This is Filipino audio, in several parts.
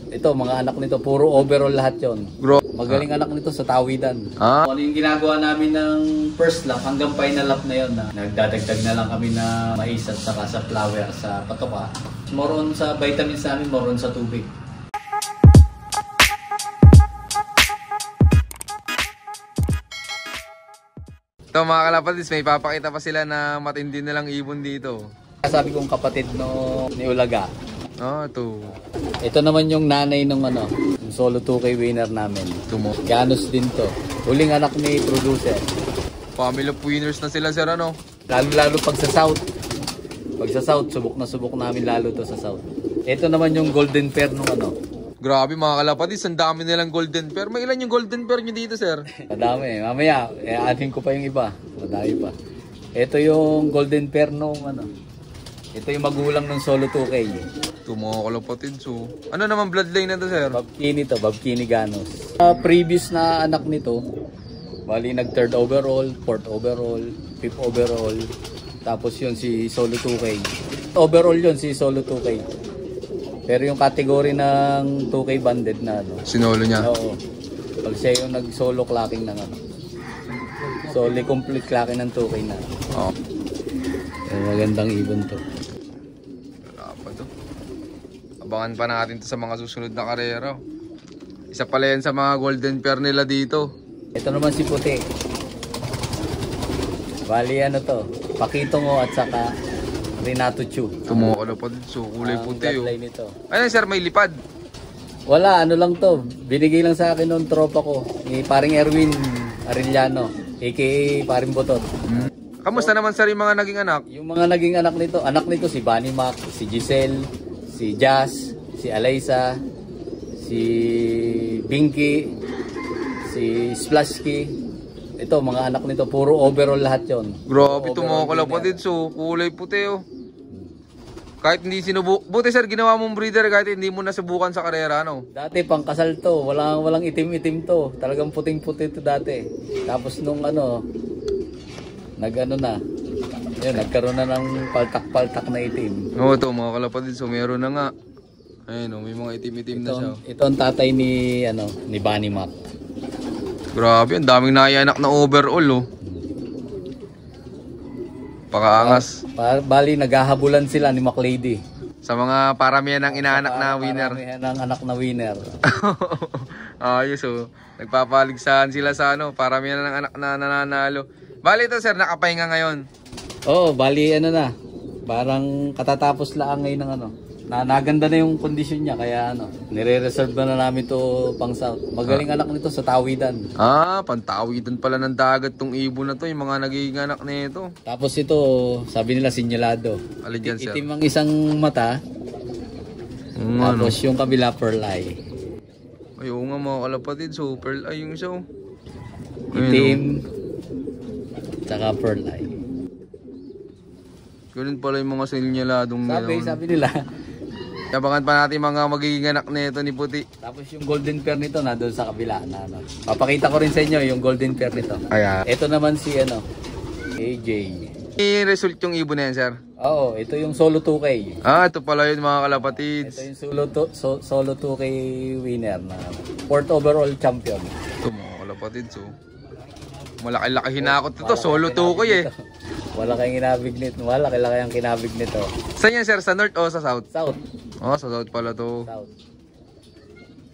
Ito, mga anak nito, puro overall lahat yon. Magaling anak nito sa tawidan. Ano yung ginagawa namin ng first lap hanggang final lap na yon na nagdadagdag na lang kami na mais at saka sa flour sa patoka. More on sa vitamins namin, more on sa tubig. Ito mga kalapatis, may papakita pa sila na matindi nilang ibon dito. Sabi kong kapatid ni Ulaga. Ito. Ito naman yung nanay ng yung solo 2K winner namin. Ganos din to. Huling anak ni producer. Family of winners na sila sir ano? Lalo pag sa south. Pag sa south, subok na subok namin lalo to sa south. Ito naman yung golden pair nung Grabe mga kalapatis, ang dami nilang golden pair. May ilan yung golden pair nyo dito sir? Madami. Mamaya, atin ko pa yung iba. Madami pa. Ito yung golden pair nung Ito yung magulang ng solo 2K. Ito mga kalapatid. So, ano naman bloodline na to sir? Babkini Ganos. Previous na anak nito, bali nag 3rd overall, 4th overall, 5th overall. Tapos yun si solo 2K. Overall yun si solo 2K. Pero yung category ng 2K banded na sinolo niya? Oo. Pag siya yung nag-solo clocking ng solely complete clocking ng 2K na. Oo. Magandang ibon to. Wala pa to. Abangan pa natin to sa mga susunod na karera. Isa pala yan sa mga golden pair nila dito. Ito naman si Puti. Bali to, Pakitongo at saka Renato Chu. Tumukala pa din. So, kulay puti nito. Ano sir, may lipad? Wala, lang to. Binigay lang sa akin ng tropa ko. Ni paring Erwin Arellano, aka paring Botot. Kamusta naman sir yung mga naging anak? Yung mga naging anak nito si Bunny Mac, si Giselle, si Jazz, si Alaysa, si Binky, si Splashky. Ito, mga anak nito, puro overall lahat yon. Grabe, tumukala pa din. So, kulay puti Kahit hindi buti sir, ginawa mong breeder kahit hindi mo nasubukan sa karera, Dati pang kasal to, walang itim-itim to. Talagang puting-puti to dati. Tapos nung nagkaroon na ng paltak-paltak na itim. Ito mga kalapatid, so meron na nga. Ayun may mga itim-itim na siya. Ito ang tatay ni Bunny Mac. Grabe, ang daming naianak na overall Pakaangas. Bali, naghahabulan sila ni McLady. Sa mga paramihan ng inaanak na winner. Paramihan ng anak na winner. Ayos nagpapaligsahan sila sa paramihan ng anak na nananalo. Bali ito sir, nakapahinga ngayon. Bali parang katatapos lang ngayon ng naganda na yung kondisyon niya kaya nire-reserve na namin to pang south. Magaling anak nito sa tawidan. Pantawidan pala ng dagat tong ibon na to, yung mga nagiging anak nito. Tapos ito, sabi nila sinyalado. Alin dyan, sir? Itim ang isang mata. Tapos yung kabila pearl eye. Ay, oo nga mga kalapatid, so pearl eye yung isa Itim. Tsaka pearl eye. Ganun pala yung mga sinyaladong sabi nila. Abangan pa natin mga magiging anak nito ni Puti. Tapos yung golden pair nito na doon sa kabila Papakita ko rin sa inyo yung golden pair nito. Ito naman si AJ. May result yung ibon na yan, sir? Oo, ito yung solo 2K. Ito pala yun mga kalapatids. Ito yung solo 2K winner na 4th overall champion. Ito mga kalapatids malaki-laki hinakot ito, solo 2K Malaki ang kinabig nito. Saan yan sir? Sa north o sa south? South. Sa south pala to. South.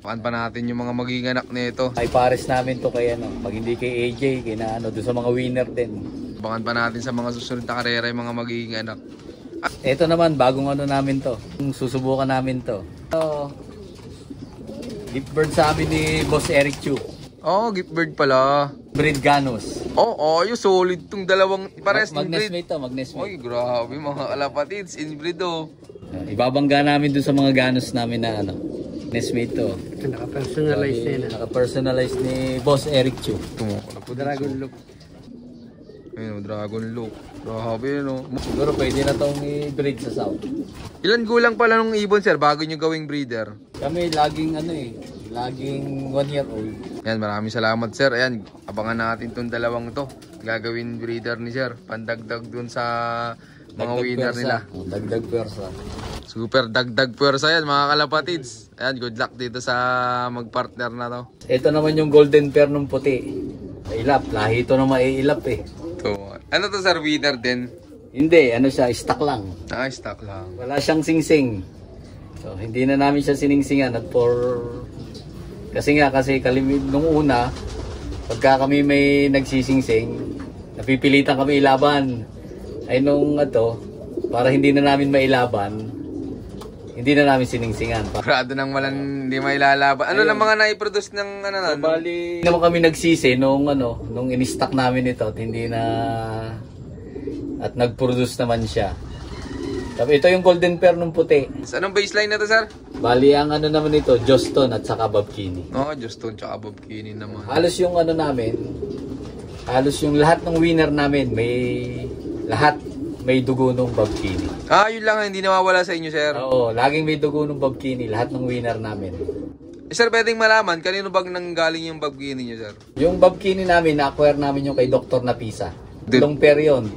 Paan pa natin yung mga magiging anak nito. Ay pares namin to kay pag hindi kay AJ, kay doon sa mga winner din. Abangan pa natin sa mga susunod na karera yung mga magiging anak. Ito naman, bagong namin to. Susubukan namin to. Gift bird sa amin ni Boss Eric Chu. Gift bird pala. Breed Ganos. Yung solid tong dalawang pares inbreed. Magnesmate. Oy, grabe mga kalapatids, inbreed Ibabangga namin dun sa mga Ganos namin na Nesmate to. Naka-personalize na. Naka-personalize ni Boss Eric Chu. Dragon look. Ayun, dragon look. Grabe Siguro pwede na tong i-breed sa south. Ilan gulang pala nung ibon sir bago nyo gawing breeder? Kami laging laging 1 year old. Yan, maraming salamat sir. Ayan, abangan natin tong dalawang to. Gagawin breeder ni sir. Pandagdag dun sa mga winner nila. Dagdag pwersa. Super dagdag puwersa yan mga kalapatids. Ayan, good luck dito sa magpartner na to. Ito naman yung golden pair ng puti. Ilap, lahi ito na maiilap eh. So, ano to sir, winner din? Hindi, ano siya, stock lang. Stock lang. Wala siyang singsing. So, hindi na namin siya siningsingan at kasi nung una, pagka kami may nagsisingsing, napipilitan kami ilaban. Ay nung para hindi na namin mailaban, hindi na namin siningsingan. Parado nang walang hindi mailalaban. Ano lang mga naiproduce ng So, bali, naman kami nagsisi nung in-stock namin ito at hindi na at nag-produce naman siya. Tapos ito yung golden pair ng puti. Anong baseline na to sir? Bali ang naman ito, Joston at saka Bobkini. Joston tsaka Bobkini naman. Halos yung lahat ng winner namin may dugo ng Bobkini. Yun lang hindi nawawala sa inyo sir. Oo, laging may dugo ng Bobkini, lahat ng winner namin. Sir, pwedeng malaman, kanino bang nanggaling yung Bobkini nyo sir? Yung Bobkini namin, na-acquire namin yung kay Dr. Napisa. Tatlong pair yun.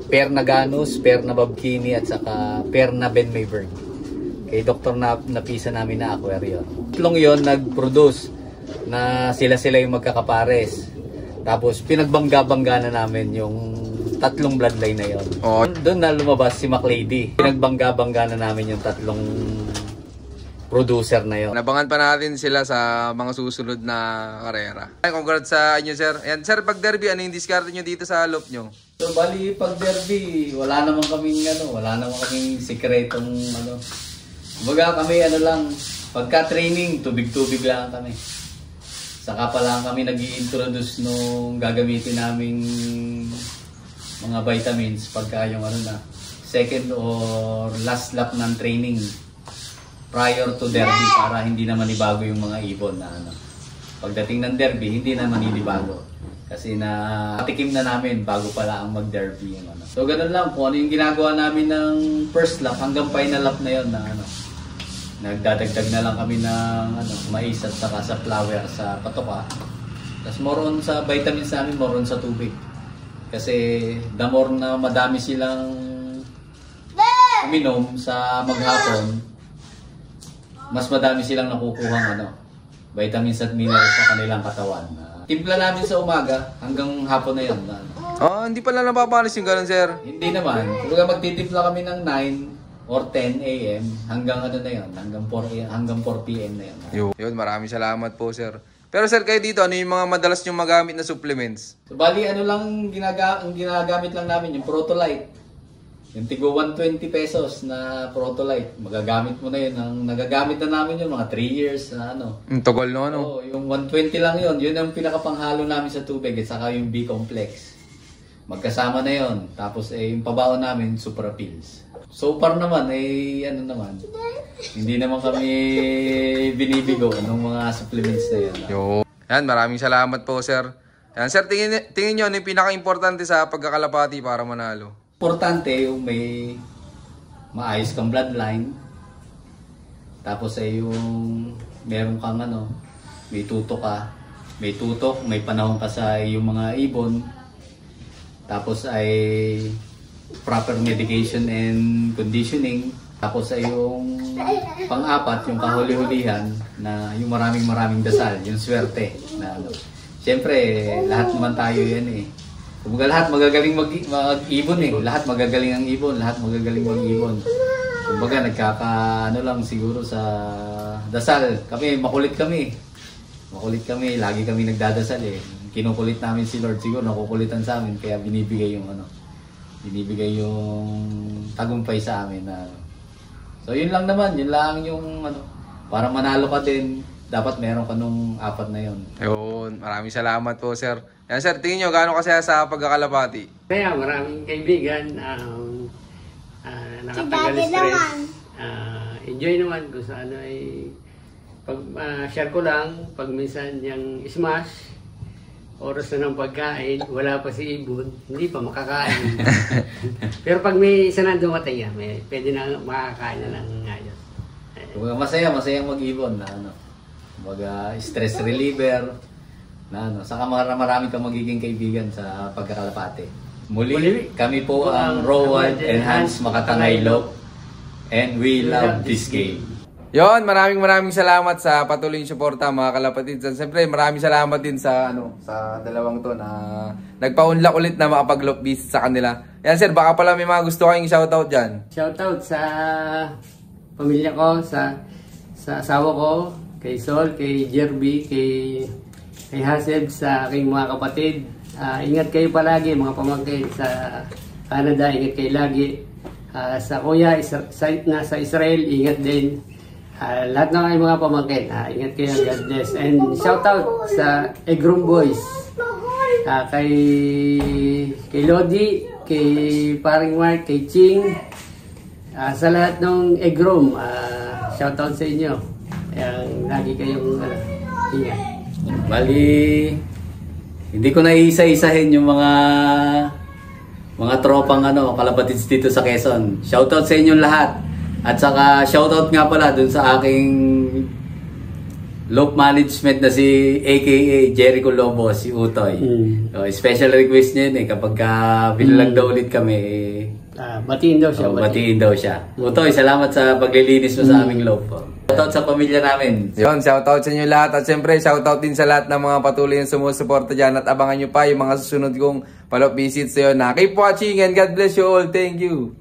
Pair na Ganus, pair na Bobkini at saka pair na Ben Mayberg. Kay Dr. Napisa namin na-acquire yun. Tatlong yun nag-produce na sila yung magkakapares. Tapos pinagbangga-bangga na namin yung tatlong bloodline na yun. Doon na lumabas si McLady. Pinagbangga-bangga na namin yung tatlong producer na yun. Nabangan pa natin sila sa mga susunod na karera. Congrats sa inyo sir. Ayan, sir, pag derby, ano yung discard nyo dito sa loop nyo? So bali pag derby, wala naman kaming sikretong Kumbaga kami lang, pagka training, tubig-tubig lang kami. Saka pa lang kami nag-i-introduce nung gagamitin naming mga vitamins pagka yung second or last lap ng training prior to derby para hindi naman ibago yung mga ibon na pagdating ng derby, hindi naman inibago. Kasi tikim na namin bago pala ang mag-derby yung So ganun lang kung ano yung ginagawa namin ng first lap hanggang final lap na yon na nagdadagdag na lang kami ng mais at saka sa flour sa patoka. Tapos more on sa vitamins namin, more on sa tubig. Kasi the more na madami silang uminom sa maghapon, mas madami silang nakukuhang vitamins at minerals sa kanilang katawan. Timpla namin sa umaga hanggang hapon na yun. Hindi pala napapalis yung ganun, sir? Hindi naman. Kung magtitimpla kami ng 9 or 10 a.m. hanggang na yun, hanggang 4 p.m. na yun. Yun, maraming salamat po, sir. Pero sir, kayo dito, ano yung mga madalas nyo magamit na supplements? So, bali, lang ginagamit lang namin, yung Protolite. Yung tigo 120 pesos na Protolite, magagamit mo na yun. Nagagamit na namin yun, mga 3 years na Togol no, Oo, yung 120 lang yun. Yun ang pinakapanghalo namin sa tubig at saka yung B-complex. Magkasama na yun. Tapos yung pabaon namin, Supra Pills. So far naman, hindi naman kami binibigo ng mga supplements na yun. Yan, maraming salamat po, sir. Yan, sir, tingin nyo, ano yung pinaka-importante sa pagkakalapati para manalo? Importante yung may maayos kang bloodline. Tapos yung meron kang may tutok ka. May tutok, may panahon ka sa yung mga ibon. Tapos proper medication and conditioning. Tapos yung pang-apat, yung kahuli-hulihan na yung maraming dasal, yung swerte na Siyempre, lahat naman tayo yan eh. Kumbaga lahat magagaling mag-ibon eh. Lahat magagaling ang ibon, lahat magagaling mag-ibon. Kumbaga lang siguro sa dasal. Makulit kami. Makulit kami, lagi kami nagdadasal eh. Kinukulit namin si Lord, siguro nakukulitan sa amin kaya binibigay yung tagumpay sa amin na So yun lang naman, yun lang yung para manalo ka din, dapat meron ka nung 4 na yun. Ayun, maraming salamat po, sir. Yan, sir, tingin nyo, gaano kasaya sa pagkakalapati? Kaya maraming kaibigan, nakatagal stress. Enjoy naman kung sa share ko lang, pag minsan yung smash, oras na ng pagkain, wala pa si ibon, hindi pa makakain. Pero pag may isa na dumatay, pwede na makakain na lang ngayon. Masayang mag-ibon na stress reliever na saka marami kang magiging kaibigan sa pagkakalapate. Muli, kami po ang Roward and Hans Makatangay Lop. And we love this game. Yon, maraming salamat sa patuloy yung suporta mga kalapatids. At siyempre, maraming salamat din sa sa dalawang to na nagpaunlak ulit na makapag-loop visit sa kanila. Yan sir, baka pala may mga gusto kayong shoutout dyan. Shoutout sa pamilya ko, sa asawa ko, kay Sol, kay Jerby, kay Haseb, sa aking mga kapatid. Ingat kayo palagi mga pamangkin sa Canada, ingat kayo lagi. Sa kuya, sa Israel, ingat din. Lahat ng mga pamangkin, ingat kayo, God bless. And shout out sa Egrom Boys, kay Lodi, kay Paring Mark, kay Ching, sa lahat ng Egrom, shout out sa inyo. Lagi kayong ingat. Bali, hindi ko na isa-isahin yung mga tropang kalapatids dito sa Quezon. Shout out sa inyong lahat. At saka shoutout nga pala dun sa aking loop management na si AKA Jericho Lobo, si Utoy. Special request niya yun kapag binilag daw ulit kami. Batiin daw siya. Batiin daw siya. Utoy, salamat sa paglilinis mo sa aming loop. Shoutout sa pamilya namin. Yun, shoutout sa inyo lahat. At syempre, shoutout din sa lahat ng mga patuloy yung sumusuporta dyan. At abangan nyo pa yung mga susunod kong follow-up visits. So yun, keep watching and God bless you all. Thank you.